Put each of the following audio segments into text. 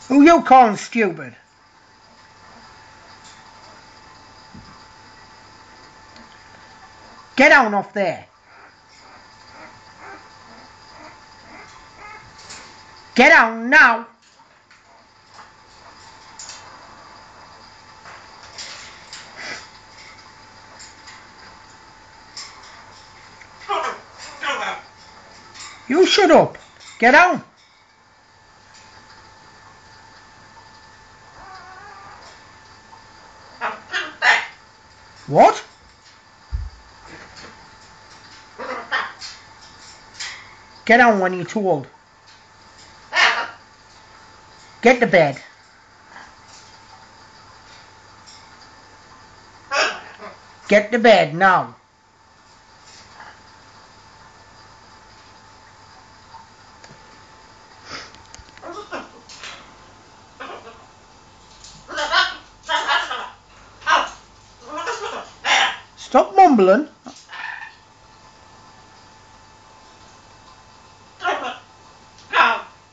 Who you calling stupid? Get down off there. Get down now. You shut up. Get down. What? Get down when you're told. Get to bed. Get to bed now. Stop mumbling.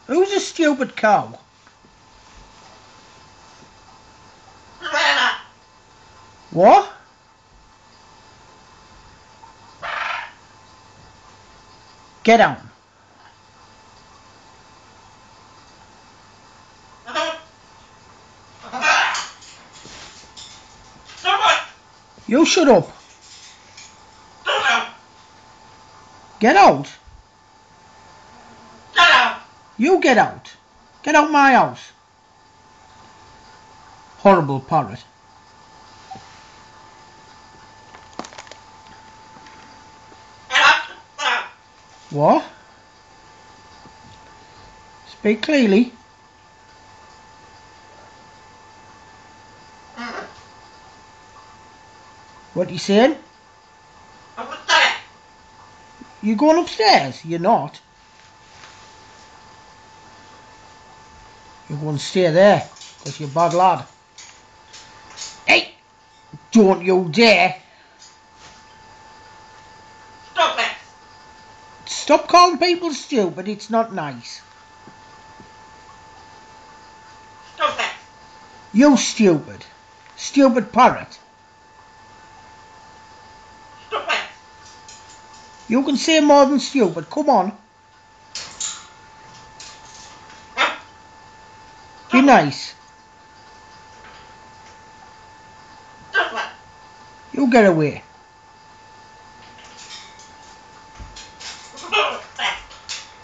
Who's a stupid cow? What? Get down. You shut up. Get out. Get out. You get out. Get out my house. Horrible parrot. What? Speak clearly. What you saying? You going upstairs? You're not. You're going to stay there because you're a bad lad. Hey! Don't you dare! Stop it! Stop calling people stupid, it's not nice. Stop it! You stupid. Stupid parrot. Stop it! You can say more than stupid, come on. Be nice. Stop it! You get away.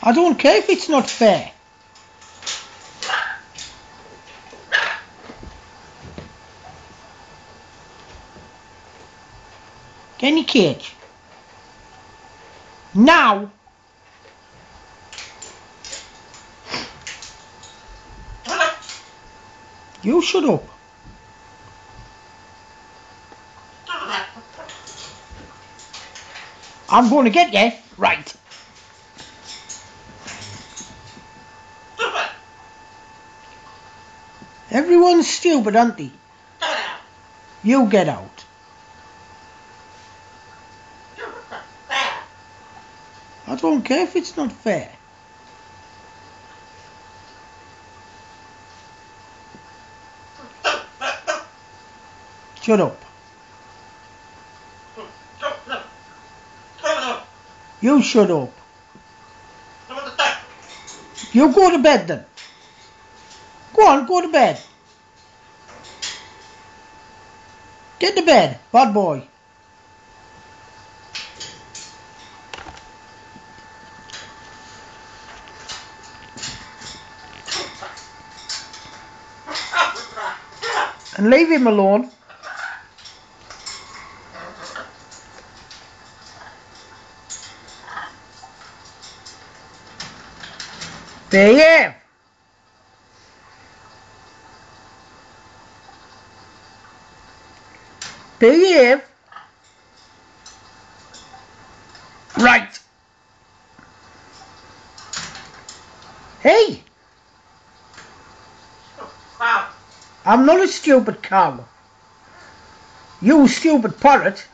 I don't care if it's not fair. Get in your cage. Now. You shut up. I'm going to get you. Right. Everyone's stupid, aren't they? You get out. I don't care if it's not fair. Shut up. You shut up. You go to bed then. Go on, go to bed. Get to bed, bad boy. And leave him alone. Behave. Behave. Right. Hey. Wow. I'm not a stupid cow. You stupid parrot.